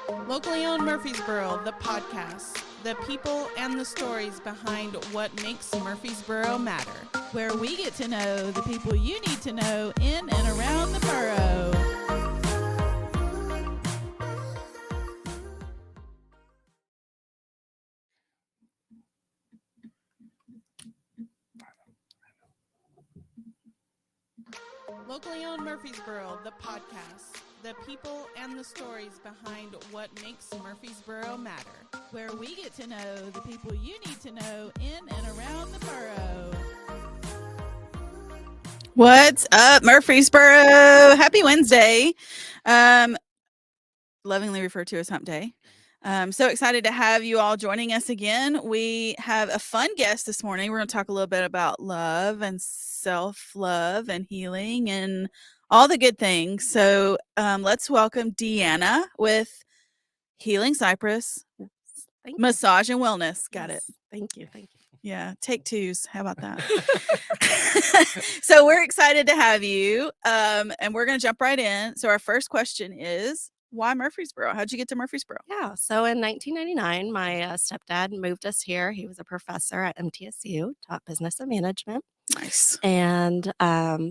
Locally Owned Murfreesboro The Podcast. The people and the stories behind what makes Murfreesboro matter. Where we get to know the people you need to know in and around the borough. Locally Owned Murfreesboro The Podcast. The people and the stories behind what makes Murfreesboro matter. Where we get to know the people you need to know in and around the borough. What's up, Murfreesboro? Happy Wednesday. Lovingly referred to as Hump Day. So excited to have you all joining us again. We have a fun guest this morning. We're going to talk a little bit about love and self-love and healing and all the good things. So let's welcome Deanna with Healing Cypress Massage and Wellness. Got it. Thank you. Yeah, take twos. How about that? So we're excited to have you, and we're going to jump right in. So our first question is, why Murfreesboro? How'd you get to Murfreesboro? Yeah, so in 1999, my stepdad moved us here. He was a professor at MTSU, taught business and management. Nice. And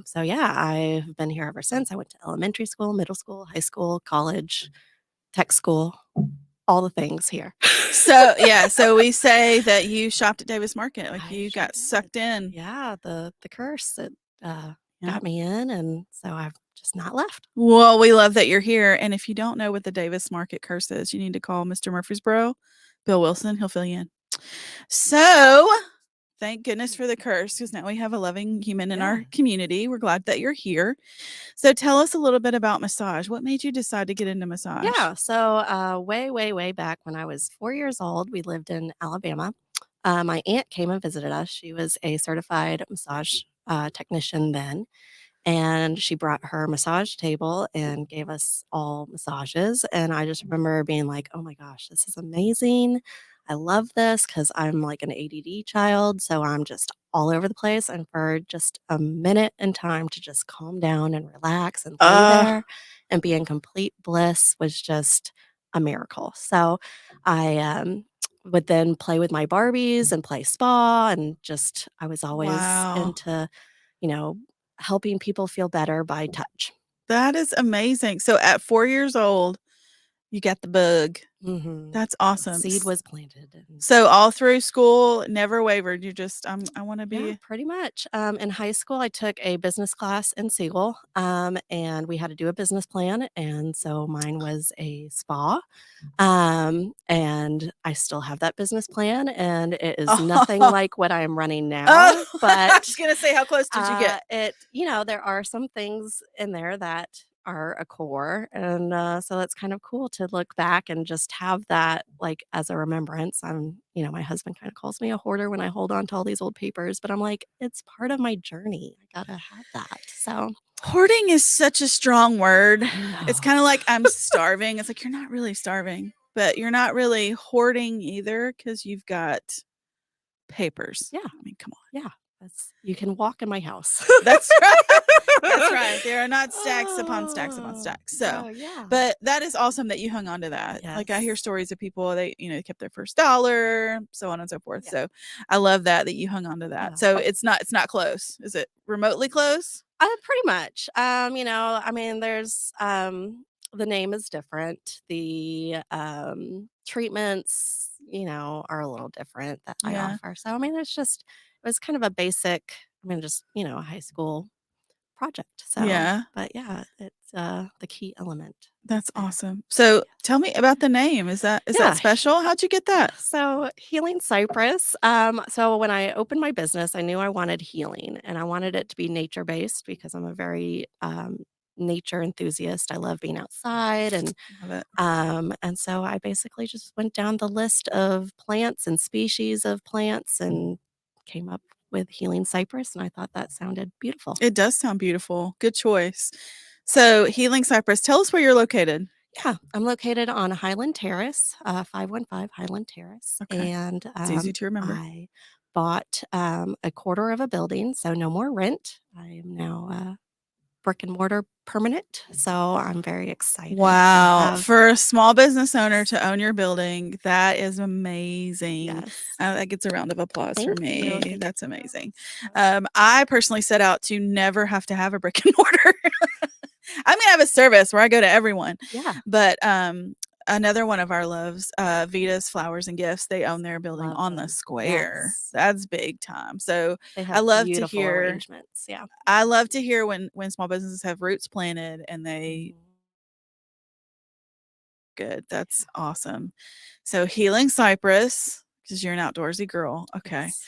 so, yeah, I've been here ever since. I went to elementary school, middle school, high school, college, tech school, all the things here. So, yeah, so we say that you shopped at Davis Market. Like I you sure got did. sucked in. Yeah, the curse that Yeah. got me in. And so I've just not left. Well, we love that you're here. And if you don't know what the Davis Market curse is, you need to call Mr. Murfreesboro, Bill Wilson. He'll fill you in. So thank goodness for the curse, because now we have a loving human in our community. We're glad that you're here. So tell us a little bit about massage. What made you decide to get into massage? Yeah, so way back when I was 4 years old, we lived in Alabama. My aunt came and visited us. She was a certified massage technician then. And she brought her massage table and gave us all massages. And I just remember being like, oh my gosh, this is amazing. I love this because I'm like an ADD child. So I'm just all over the place. And for just a minute in time to just calm down and relax and lay there and be in complete bliss was just a miracle. So I would then play with my Barbies and play spa. And just, I was always into, helping people feel better by touch. That is amazing. So at 4 years old, you got the bug. Mm-hmm. That's awesome. Seed was planted. So all through school, never wavered. You just, I want to be. Yeah, pretty much. In high school, I took a business class in Siegel, and we had to do a business plan. And so mine was a spa. And I still have that business plan, and it is nothing like what I'm running now. But I was going to say, how close did you get? There are some things in there that are a core. And so it's kind of cool to look back and just have that like as a remembrance. My husband kind of calls me a hoarder when I hold on to all these old papers, but I'm like, it's part of my journey. I gotta have that. So hoarding is such a strong word. It's kind of like I'm starving. It's like, you're not really starving, but you're not really hoarding either because you've got papers. Yeah. I mean, come on. Yeah. You can walk in my house. That's right. That's right. There are not stacks upon stacks upon stacks. So, yeah. But that is awesome that you hung on to that. Yes. Like I hear stories of people, they kept their first dollar, so on and so forth. Yeah. So I love that you hung on to that. Yeah. So it's not close. Is it remotely close? Pretty much. There's the name is different. The treatments, are a little different that I offer. So it was kind of a basic, a high school project. So but yeah, it's the key element. That's awesome. So tell me about the name. Is that special? How'd you get that? So Healing Cypress. So when I opened my business, I knew I wanted healing, and I wanted it to be nature-based because I'm a very nature enthusiast. I love being outside, and so I basically just went down the list of plants and species of plants and came up with Healing Cypress, and I thought that sounded beautiful. It does sound beautiful. Good choice. So Healing Cypress, tell us where you're located. Yeah, I'm located on Highland Terrace, 515 Highland Terrace. Okay. And it's easy to remember. I bought a quarter of a building, so no more rent. I am now brick and mortar permanent. So I'm very excited. Wow. For a small business owner to own your building, that is amazing. Yes. That gets a round of applause for Thank me. you. That's amazing. I personally set out to never have to have a brick and mortar. I'm going to have a service where I go to everyone. Yeah. But another one of our loves, Vita's Flowers and Gifts, they own their building Love on them. the square. Yes. That's big time. So They I have love to beautiful hear arrangements. Yeah. I love to hear when small businesses have roots planted and they good. That's awesome. So Healing Cypress, because you're an outdoorsy girl. Okay. Yes.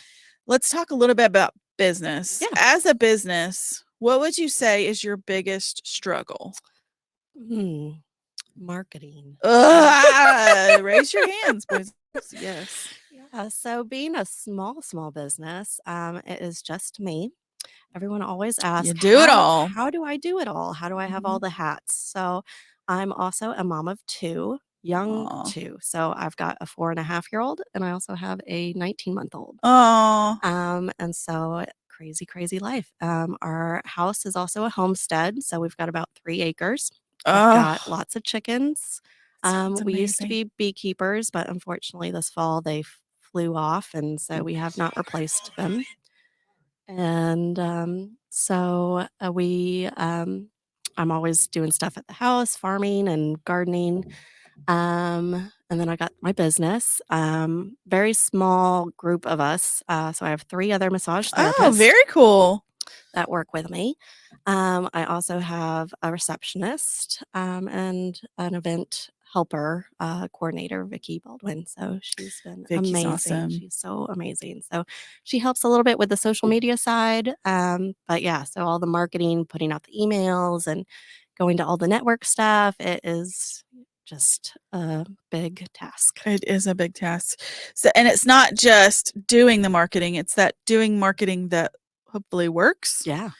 Let's talk a little bit about business. Yeah. As a business, what would you say is your biggest struggle? Marketing. Raise your hands, boys. Yes. Yeah. So being a small business, it is just me. Everyone always asks, You do it all. How do I do it all? How do I have all the hats? So I'm also a mom of two, young Aw. two. So I've got a 4.5-year-old and I also have a 19-month-old. Oh. And so crazy life. Our house is also a homestead. So we've got about 3 acres. We've got lots of chickens. We used to be beekeepers, but unfortunately this fall they flew off. And so we have not replaced them. And so I'm always doing stuff at the house, farming and gardening. And then I got my business, very small group of us. So I have 3 other massage therapists. Oh, very cool. That work with me. I also have a receptionist and an event helper coordinator, Vicki Baldwin. So she's been Vicky's amazing. awesome. She's so amazing. So she helps a little bit with the social media side. But yeah, so all the marketing, putting out the emails and going to all the network stuff, it is just a big task. It is a big task. So, and it's not just doing the marketing, it's that doing marketing that hopefully works. Yeah.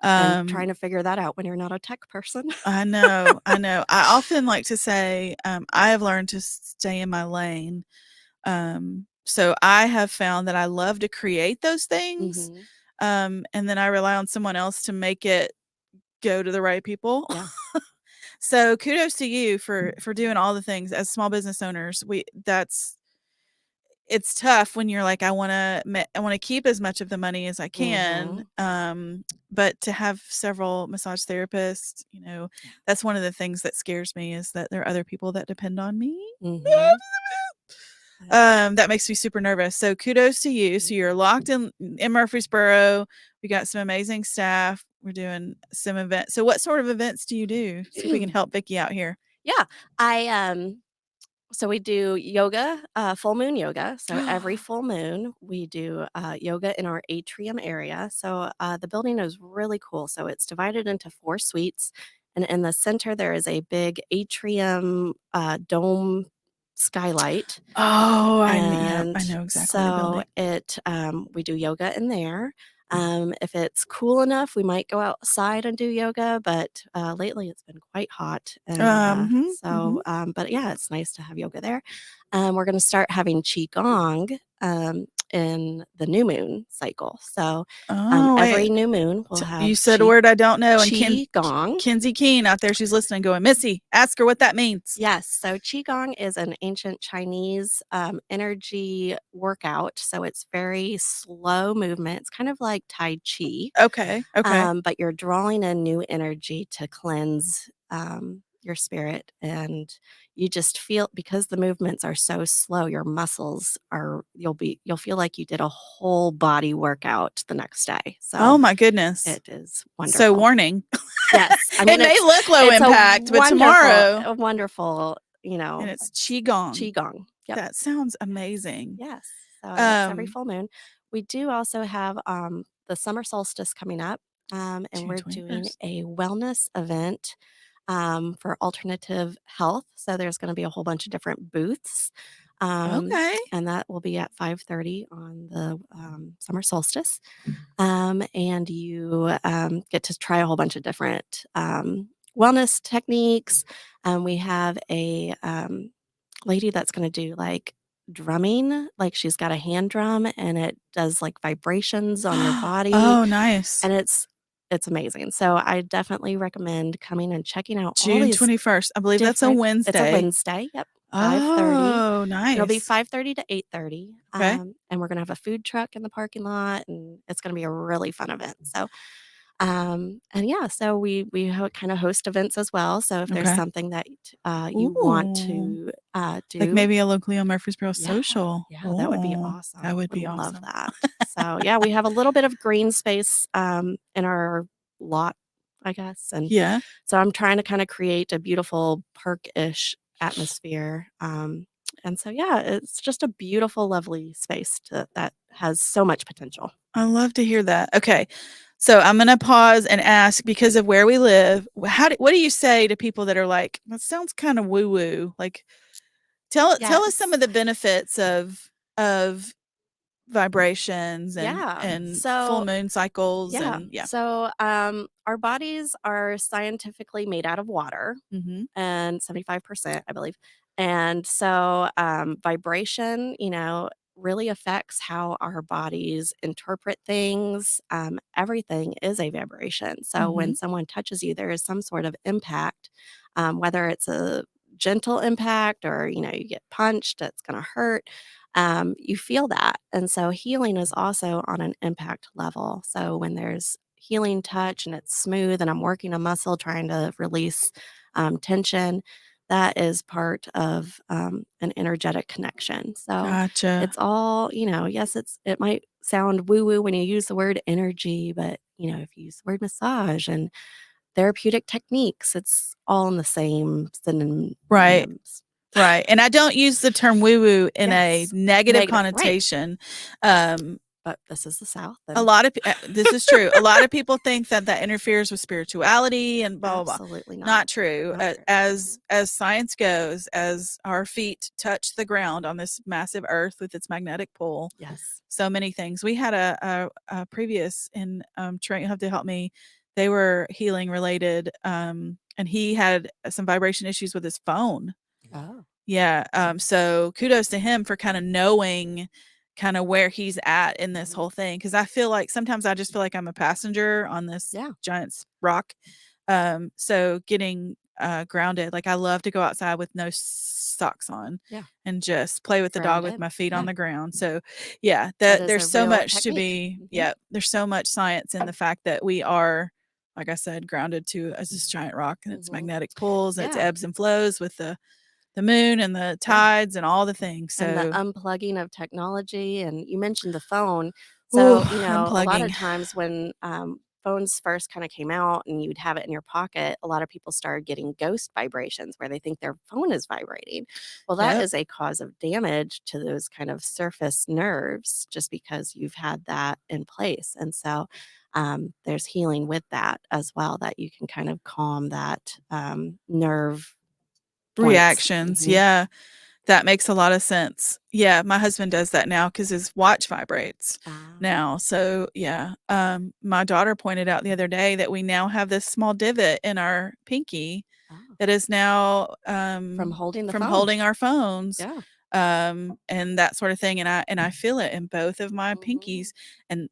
And trying to figure that out when you're not a tech person. I know. I often like to say, I have learned to stay in my lane. So I have found that I love to create those things. And then I rely on someone else to make it go to the right people. Yeah. So kudos to you for doing all the things as small business owners. It's tough when you're like, I want to keep as much of the money as I can. But to have several massage therapists, that's one of the things that scares me is that there are other people that depend on me. That makes me super nervous. So kudos to you. So you're locked in Murfreesboro. We got some amazing staff. We're doing some events. So what sort of events do you do? So we can help Vicki out here. Yeah. So we do yoga, full moon yoga. So every full moon we do yoga in our atrium area. So the building is really cool. So it's divided into 4 suites. And in the center, there is a big atrium dome skylight. Oh, I know exactly. So we do yoga in there. If it's cool enough, we might go outside and do yoga, but lately it's been quite hot. And but yeah, it's nice to have yoga there. We're going to start having Qigong in the new moon cycle. So every new moon we'll have. You said a word I don't know. And Qigong. Kinsey Keen out there, she's listening, going, Missy, ask her what that means. Yes. So Qigong is an ancient Chinese energy workout. So it's very slow movement. It's kind of like Tai Chi. Okay. But you're drawing in new energy to cleanse your spirit, and you just feel, because the movements are so slow, your muscles you'll feel like you did a whole body workout the next day. So oh my goodness, it is wonderful. So warning. Yes. I mean, it may look low impact, but tomorrow a wonderful, and it's Qigong. Yep. That sounds amazing. Yes. So that's every full moon. We do also have the summer solstice coming up, and we're doing a wellness event for alternative health. So there's going to be a whole bunch of different booths. Okay. And that will be at 5:30 on the summer solstice. And you get to try a whole bunch of different wellness techniques. We have a lady that's going to do like drumming, like she's got a hand drum and it does like vibrations on your body. Oh, nice. And it's it's amazing. So I definitely recommend coming and checking out all June these 21st. I believe that's a different. It's a Wednesday. Wednesday. Yep. 5:30. Oh, It'll be nice. 5:30 to 8:30. Okay. And we're gonna have a food truck in the parking lot, and it's gonna be a really fun event. So, and yeah, so we kind of host events as well. So if there's Okay. something that you want Ooh. to Like do, maybe a locally owned Murfreesboro yeah, social. yeah, that would be Oh, awesome. that would be Love awesome. that. So yeah, we have a little bit of green space in our lot, I guess, and Yeah. so I'm trying to kind of create a beautiful park-ish atmosphere. And so yeah, it's just a beautiful, lovely space that has so much potential. I love to hear that. Okay. So I'm going to pause and ask, because of where we live, what do you say to people that are like, that sounds kind of woo woo? Like, tell us some Yes. of the benefits of vibrations Yeah. and full So moon cycles yeah. and yeah. So our bodies are scientifically made out of water, Mm-hmm. and 75%, I believe. And so vibration, really affects how our bodies interpret things. Everything is a vibration. So Mm-hmm. when someone touches you, there is some sort of impact, whether it's a gentle impact or, you get punched, it's going to hurt. You feel that. And so healing is also on an impact level. So when there's healing touch and it's smooth and I'm working a muscle trying to release tension, that is part of an energetic connection. So Gotcha. it's all, yes, it might sound woo woo when you use the word energy, but if you use the word massage and therapeutic techniques, it's all in the same Right. synonyms. Right. And I don't use the term woo woo in a Yes. negative Negative, right. connotation. But this is the South. A lot of this is true. A lot of people think that interferes with spirituality and blah blah blah. Absolutely not. Not true. Not true. As science goes, as our feet touch the ground on this massive earth with its magnetic pull, Yes. so many things. We had a previous in Trent, you'll have to help me. They were healing related, and he had some vibration issues with his phone. Oh. Yeah. So kudos to him for kind of knowing kind of where he's at in this whole thing. Cause I feel like sometimes I just feel like I'm a passenger on this giant rock. So getting grounded, like I love to go outside with no socks on and just play with the dog with my feet on the ground. So yeah, that there's so much technique. to be, there's so much science in the fact that we are, like I said, grounded to as this giant rock and its magnetic pulls and its ebbs and flows with the moon and the tides and all the things. So and the unplugging of technology. And you mentioned the phone. So, a lot of times when phones first kind of came out and you'd have it in your pocket, a lot of people started getting ghost vibrations where they think their phone is vibrating. Well, that is a cause of damage to those kind of surface nerves just because you've had that in place. And so there's healing with that as well, that you can kind of calm that nerve reactions. Points. Yeah. That makes a lot of sense. Yeah, my husband does that now because his watch vibrates now. So yeah, my daughter pointed out the other day that we now have this small divot in our pinky that is now from holding holding our phones. Yeah. And that sort of thing. And I feel it in both of my pinkies. And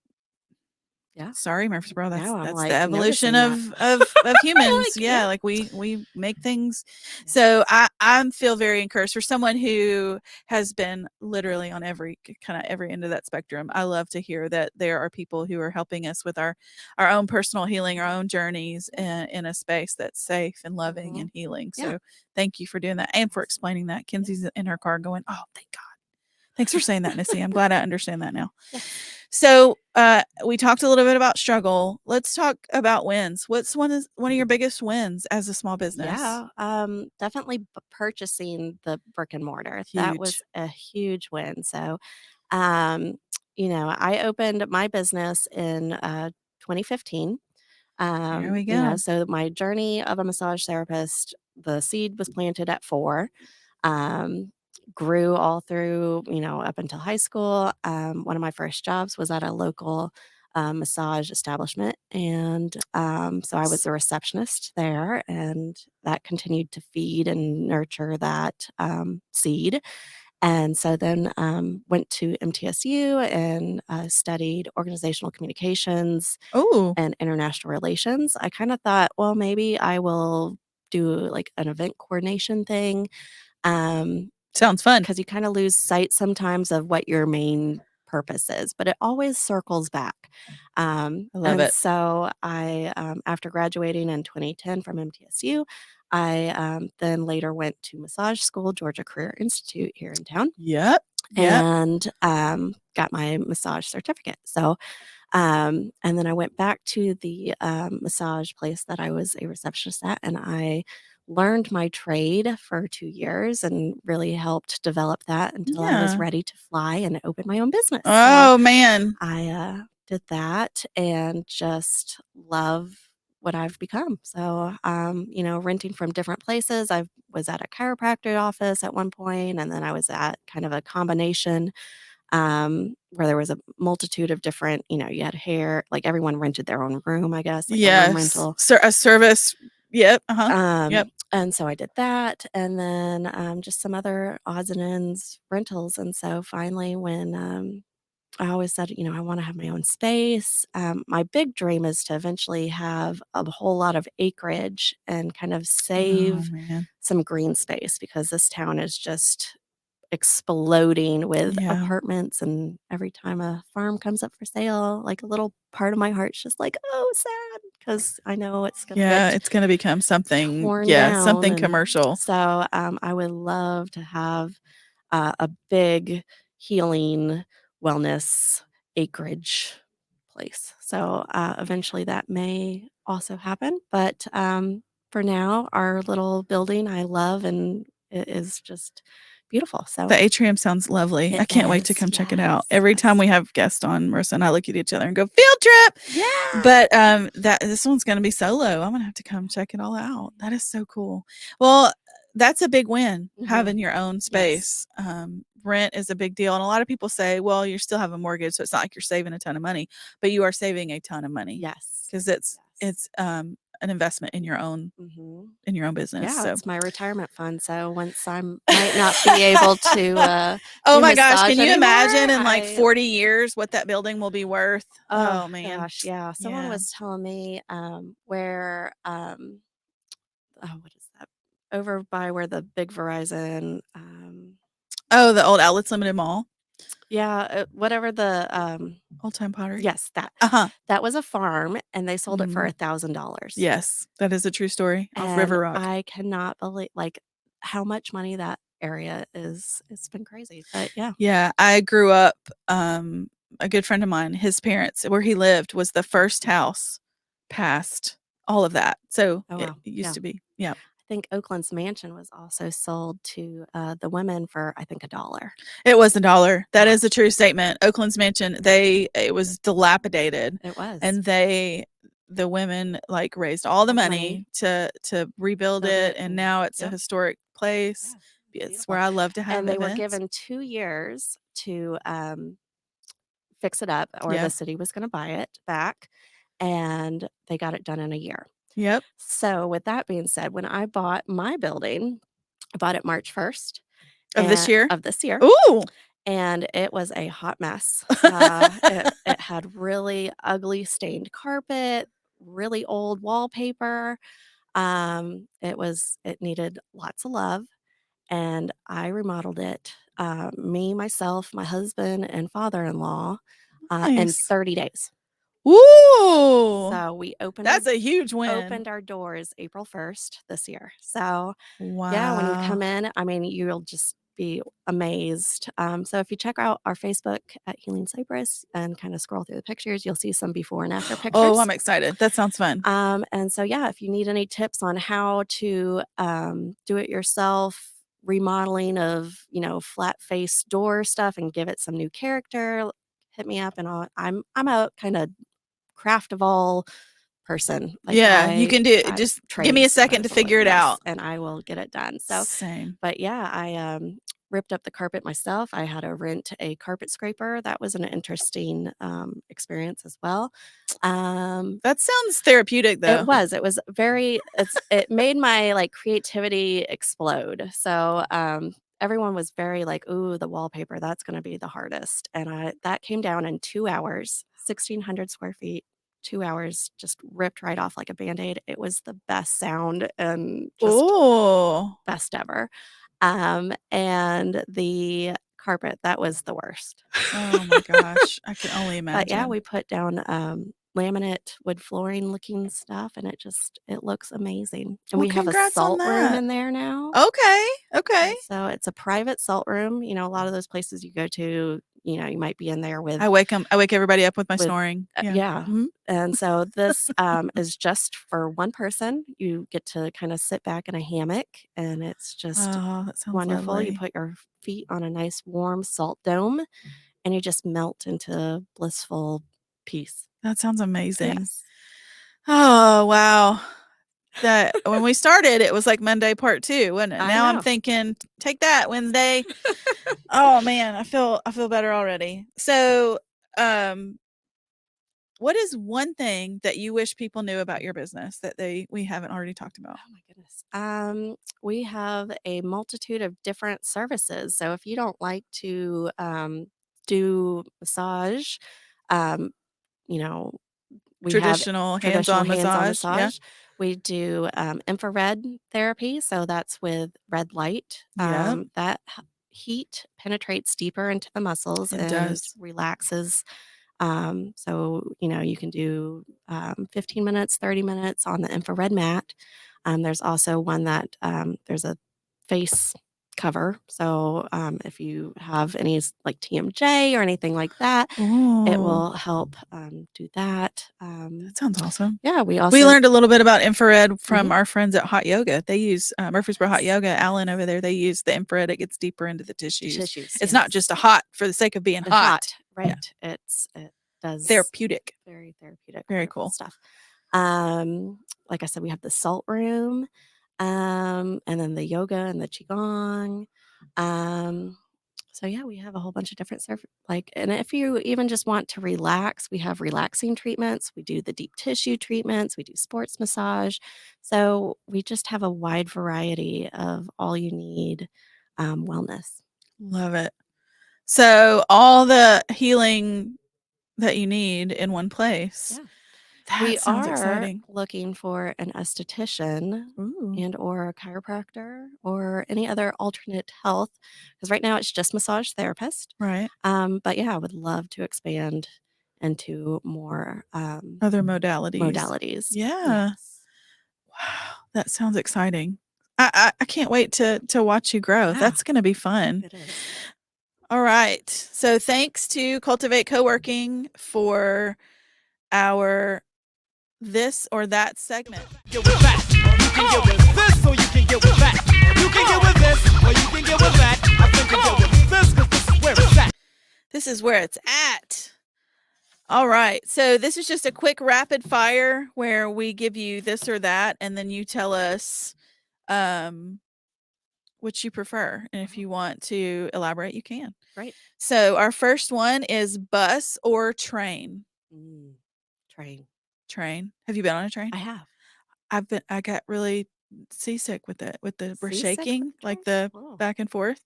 sorry, Murfreesboro. That's like the evolution of humans. Like, like we make things. So I feel very encouraged for someone who has been literally on every end of that spectrum. I love to hear that there are people who are helping us with our own personal healing, our own journeys in a space that's safe and loving and healing. So thank you for doing that and for explaining that. Kenzie's in her car going, "Oh, thank God. Thanks for saying that, Missy. I'm glad I understand that now." So we talked a little bit about struggle. Let's talk about wins. What's one of your biggest wins as a small business? Yeah, definitely purchasing the brick and mortar. That was a huge win. So, I opened my business in 2015. There we go. So my journey of a massage therapist, the seed was planted at 4. Grew all through, up until high school. One of my first jobs was at a local massage establishment. And so I was a receptionist there, and that continued to feed and nurture that seed. And so then went to MTSU and studied organizational communications Oh, and international relations. I kind of thought, well, maybe I will do like an event coordination thing. sounds fun. Because you kind of lose sight sometimes of what your main purpose is, but it always circles back. I love and it. so I, after graduating in 2010 from MTSU, I then later went to massage school, Georgia Career Institute here in town, Yep. and got my massage certificate. So, and then I went back to the massage place that I was a receptionist at, and I learned my trade for 2 years and really helped develop that until I was Yeah. ready to fly and open my own business. So Oh man. I did that and just love what I've become. So, renting from different places. I was at a chiropractor office at one point, and then I was at kind of a combination where there was a multitude of different, you had hair, like everyone rented their own room, I guess, like a room Yes. rental. A service. Yep. Uh-huh. Yep. And so I did that, and then just some other odds and ends rentals. And so finally, when I always said, I want to have my own space. My big dream is to eventually have a whole lot of acreage and kind of Oh save man. some green space, because this town is just exploding with Yeah. apartments, and every time a farm comes up for sale, like a little part of my heart's just like, oh, sad, because I know it's gonna Yeah, get it's gonna become something. torn Yeah, down. something And commercial. so I would love to have a big healing wellness acreage place. So eventually that may also happen, but for now, our little building I love, and it is just beautiful. So The atrium sounds lovely. I can't wait to come check it out. Every time we have guests on, Marissa and I look at each other and go, field trip. Yeah. But this one's gonna be solo. I'm gonna have to come check it all out. That is so cool. Well, that's a big win, having your own space. Rent is a big deal. And a lot of people say, well, you still have a mortgage, so it's not like you're saving a ton of money, but you are saving a ton of money. Yes. Because it's an investment in your own business. Yeah, So it's my retirement fund. So once I might not be able to oh do my gosh, massage can you anymore, imagine in like 40 years what that building will be worth? Oh man. gosh, yeah. Someone Yeah. was telling me where what is that? Over by where the big Verizon Oh, the old Outlets Limited Mall. yeah, whatever the Old Time Pottery. yes, that. Uh-huh. That was a farm, and they sold it for $1,000. Yes, that is a true story. Off River Rock. I cannot believe like how much money that area is. It's been crazy. But yeah. Yeah, I grew up a good friend of mine, his parents, where he lived was the first house past all of that. So Oh, it wow. used Yeah. to be. Yeah. I think Oakland's mansion was also sold to the women for I think $1. It was $1. That is a true statement. Oakland's mansion, it was dilapidated. It was. And the women like raised all the money to rebuild Build it, it, and and now it's a yep. historic place. Yeah, It's beautiful. where I love to have And they were events. given 2 years to fix it up, or Yeah. the city was going to buy it back, and they got it done in a year. Yep. So with that being said, when I bought my building, I bought it March 1st Of this year? Of this year. Ooh. And it was a hot mess. It had really ugly stained carpet, really old wallpaper. It needed lots of love, and I remodeled it. Me, myself, my husband, and father-in-law in Nice. 30 days. Ooh. So we opened That's a huge win. opened our doors April 1st this year. So Wow. yeah, when you come in, I mean, you'll just be amazed. So if you check out our Facebook at Healing Cypress and kind of scroll through the pictures, you'll see some before and after pictures. Oh, I'm excited. That sounds fun. And so yeah, if you need any tips on how to do it yourself, remodeling of flat face door stuff and give it some new character, hit me up, and I'm a kind of craft of all person. Like yeah, you can do it. Just give me a second to figure it out, and I will get it done. So same. but yeah, I ripped up the carpet myself. I had to rent a carpet scraper. That was an interesting experience as well. That sounds therapeutic, though. It was very. It made my like creativity explode. So everyone was very like, ooh, the wallpaper, that's going to be the hardest. And that came down in 2 hours, 1,600 square feet, 2 hours, just ripped right off like a Band-Aid. It was the best sound and just Oh, best ever. And the carpet, that was the worst. oh my gosh. I can only But yeah, imagine. we put down laminate wood flooring looking stuff, and it looks amazing. And Well, we have a congrats on salt room that. in there now. Okay. Okay. And so it's a private salt room. You know, a lot of those places you go to, you know, you might be in there with I wake everybody up with my with snoring. Yeah. yeah. Mhm. And so this is just for one person. You get to kind of sit back in a hammock, and it's just Oh, that sounds wonderful. You lovely. put your feet on a nice warm salt dome, and you just melt into blissful peace. That sounds amazing. Yes. Oh, wow. That when we started, it was like Monday part 2, wasn't it? I Now I'm know. thinking, take that Wednesday. Oh man, I feel better already. So, what is one thing that you wish people knew about your business that we haven't already talked about? Oh my goodness. We have a multitude of different services. So if you don't like to do massage, um, you know, we have Traditional traditional hands-on hands-on massage. Yeah. massage. We do infrared therapy. So that's with red light. Yep. That heat penetrates deeper into the muscles It and does. relaxes. So, you know, you can do 15 minutes, 30 minutes on the infrared mat. There's also one that there's a face cover. So if you have any like TMJ or anything like that, it Ooh, will help do that. that sounds awesome. Yeah, we We also learned a little bit about infrared from Mhm. our friends at Hot Yoga. They use Murfreesboro Hot Yes. Yoga. Alan over there, they use the infrared. It gets deeper into the the tissues. tissues. It's not Yes. just a hot for the sake of being The hot. Yeah. right? It does Therapeutic. very therapeutic, Very wonderful cool. stuff. Like I said, we have the salt room, and then the yoga and the qigong. So yeah, we have a whole bunch of different and if you even just want to relax, we have relaxing treatments. We do the deep tissue treatments. We do sports massage. So we just have a wide variety of all you need wellness. Love it. So all the healing that you need in one place. Yeah. That We sounds are exciting. looking for an esthetician Ooh. and or a chiropractor or any other alternate health, because right now it's just massage therapist. Right. But yeah, I would love to expand into more Other modalities. modalities. Yeah. Yes. Wow. That sounds exciting. I can't wait to watch you grow. Yeah. That's going to be fun. It is. All right. So thanks to Cultivate Co-working for our this or that segment. Get with that. You can get with this, or you can get with that. You can get with this, or you can get with that. I think you get with this, because this is where it's at. This is where it's at. All right. So this is just a quick rapid fire where we give you this or that, and then you tell us which you prefer. And if you want to elaborate, you can. Right. So our first one is bus or train. Train. Train. Have you been on a train? I have. I got really seasick with it, with the Seasick shaking, with like trains? the Oh. back and forth.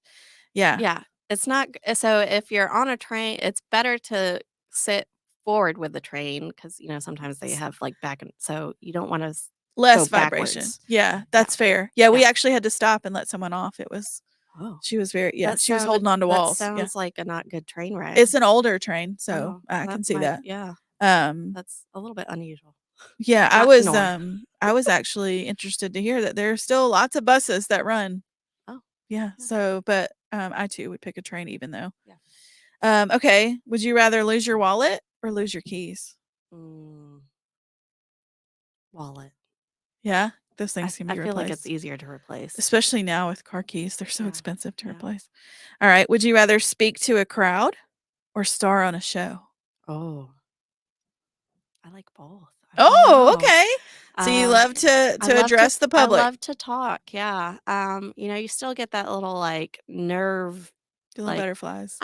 Yeah. Yeah. It's not so if you're on a train, it's better to sit forward with the train because you know sometimes they have like back and so you don't want to Less go vibration. backwards. Yeah, that's fair. Yeah, we Yeah. actually had to stop and let someone off. It was Oh, she was very that she was sounded holding on to that walls. Yeah. sounds like a not good train ride. It's an older train, so Oh, I that can see might that. yeah, Um that's a little bit unusual. yeah, Not the norm. I was actually interested to hear that there are still lots of buses that run. Oh, Yeah, yeah. so but I too would pick a train even though. Yeah. Okay, would you rather lose your wallet or lose your keys? Wallet. Yeah, those things can I be feel like it's replaced. easier to replace. Especially now with car keys, they're so Yeah, expensive to yeah. replace. All right, would you rather speak to a crowd or star on a show? Oh, I like both. I don't Oh, know. okay. So you Uh, love to I love address the I public. love to talk. Yeah. You know, you still get that little like nerve, Feeling like butterflies.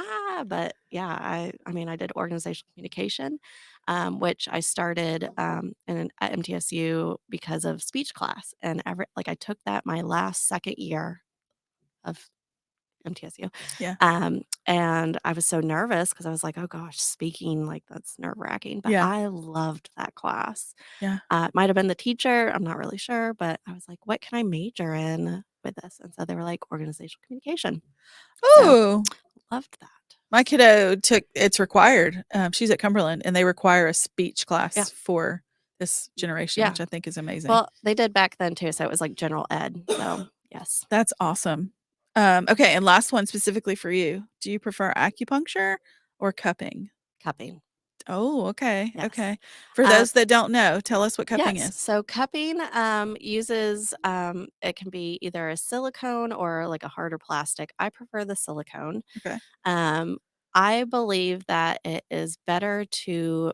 but yeah, I mean, I did organizational communication, which I started at MTSU because of speech class, and I took that my last second year of MTSU. Yeah. And I was so nervous because I was like, oh gosh, speaking, like that's nerve wracking. But Yeah. I loved that class. Yeah. It might have been the teacher. I'm not really sure, but I was like, what can I major in with this? And so they were like organizational communication. So Oh, loved that. my kiddo it's required. She's at Cumberland and they require a speech class Yeah. for this generation, Yeah. which I think is amazing. Well, they did back then too. So it was like general ed. So yes. That's awesome. Okay. And last one specifically for you. Do you prefer acupuncture or cupping? Cupping. Oh, okay. Yes. Okay. For those that don't know, tell us what cupping Yes. is. So cupping uses it can be either a silicone or like a harder plastic. I prefer the silicone. Okay. I believe that it is better to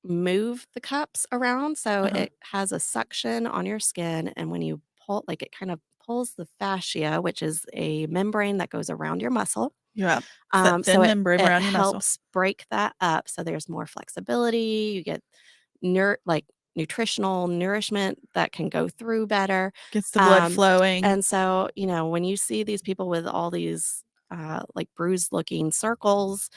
move the cups around so it has a suction on your skin, and when you pull, like it kind of pulls the fascia, which is a membrane that goes around your muscle. Yeah. That thin So membrane it around your muscle. helps break that up so there's more flexibility. You get like nutritional nourishment that can go through better. Gets the blood flowing. And so, when you see these people with all these like bruised looking circles,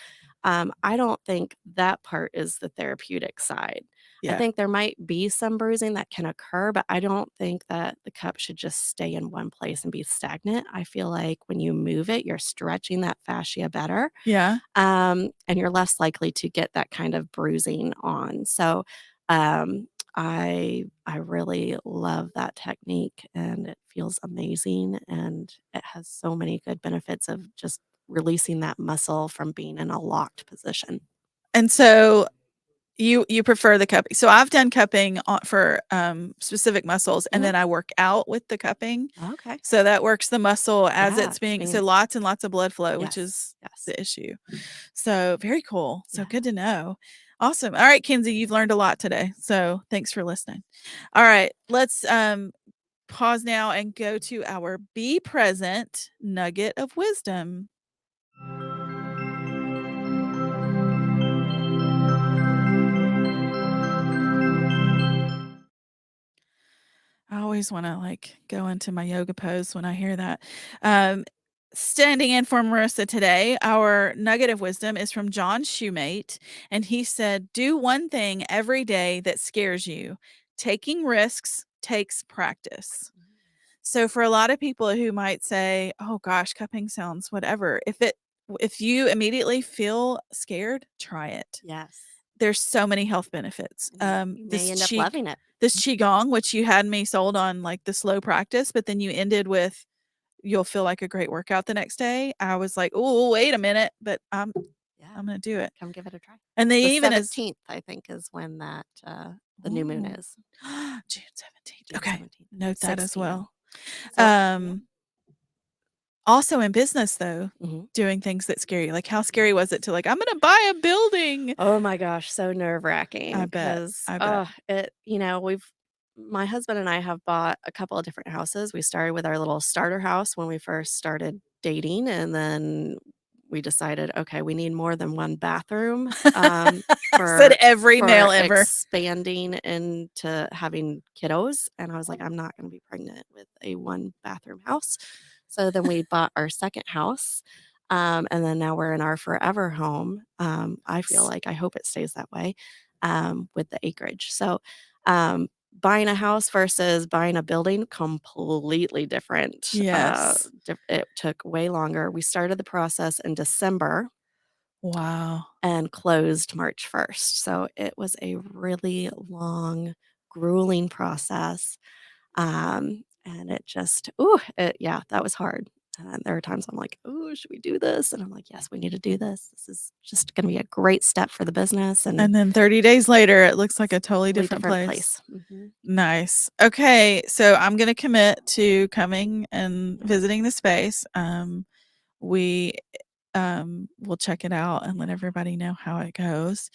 I don't think that part is the therapeutic side. I Yeah. think there might be some bruising that can occur, but I don't think that the cup should just stay in one place and be stagnant. I feel like when you move it, you're stretching that fascia better. Yeah. And you're less likely to get that kind of bruising on. So I really love that technique, and it feels amazing, and it has so many good benefits of just releasing that muscle from being in a locked position. And so you prefer the cupping. So I've done cupping for specific muscles, and then I work out with the cupping. Okay. So that works the muscle as Yeah, it's being so lots and lots of blood flow, which is yes. the issue. So very cool. So good to know. Awesome. All right, Kenzie, you've learned a lot today. So thanks for listening. All right, let's pause now and go to our Be Present nugget of wisdom. I always want to go into my yoga pose when I hear that. Standing in for Marissa today, our nugget of wisdom is from John Shoemate, and he said, "Do one thing every day that scares you. Taking risks takes practice." So for a lot of people who might say, "Oh gosh, cupping sounds whatever," if you immediately feel scared, try it. Yes. There's so many health benefits. You may end up loving it. This qigong, which you had me sold on the slow practice, but then you ended with, "You'll feel like a great workout the next day." I was like, "Oh, wait a minute," but I'm going to do it. Come give it a try. And they the even 17th, I think, is when that the new moon is. June 17th. Okay. 17th. Note that as well. So, Also in business though, doing things that scare you. Like how scary was it to I'm going to buy a building? Oh my gosh, so nerve-wracking. I bet. My husband and I have bought a couple of different houses. We started with our little starter house when we first started dating, and then we decided, okay, we need more than one bathroom. Said every male ever. Expanding into having kiddos, and I was like, I'm not going to be pregnant with a one bathroom house. So then we bought our second house, and then now we're in our forever home. I feel like I hope it stays that way with the acreage. So buying a house versus buying a building, completely different. Yes. It took way longer. We started the process in December. Wow. And closed March 1st. So it was a really long, grueling process. And it just, that was hard. And there are times I'm like, oh, should we do this? And I'm like, yes, we need to do this. This is just going to be a great step for the business. And then 30 days later, it looks like a totally different place. Mm-hmm. Nice. Okay. So I'm going to commit to coming and visiting the space. We'll check it out and let everybody know how it goes.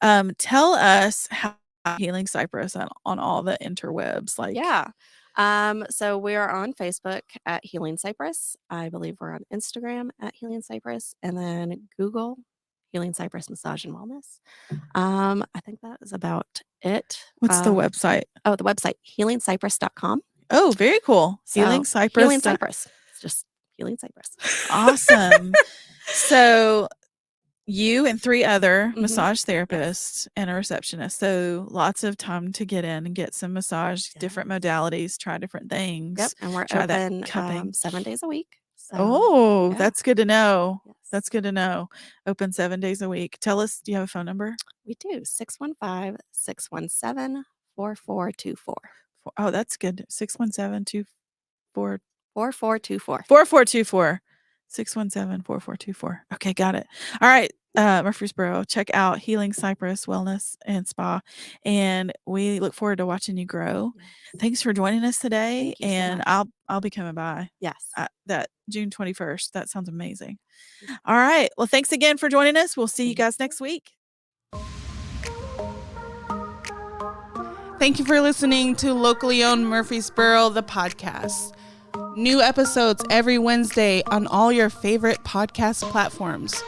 Tell us how Healing Cypress on all the interwebs. So we are on Facebook at Healing Cypress. I believe we're on Instagram at Healing Cypress, and then Google Healing Cypress Massage and Wellness. I think that is about it. What's the website? Oh, the website, healingcypress.com. Oh, very cool. So, Healing Cypress. Healing Cypress. It's just Healing Cypress. Awesome. So you and 3 other Mhm. massage therapists and a receptionist. So lots of time to get in and get some massage, different modalities, try different things. Yep. And we're Try that open cupping. 7 days a week. So, Oh, yeah. that's good to know. Yes. That's good to know. Open 7 days a week. Tell us, do you have a phone number? We do. 615-617-4424. Oh, that's good. 617-24 4424. 4424. 617-4424. Okay, got it. All right. Murfreesboro, check out Healing Cypress Wellness and Spa. And we look forward to watching you grow. Yes. Thanks for joining us today. Thank you so And much. I'll be coming by Yes. that June 21st. That sounds amazing. All right. Well, thanks again for joining us. We'll see you guys next week. Thank you for listening to Locally Owned Murfreesboro, the podcast. New episodes every Wednesday on all your favorite podcast platforms.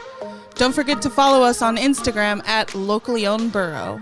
Don't forget to follow us on Instagram at Locally Owned Borough.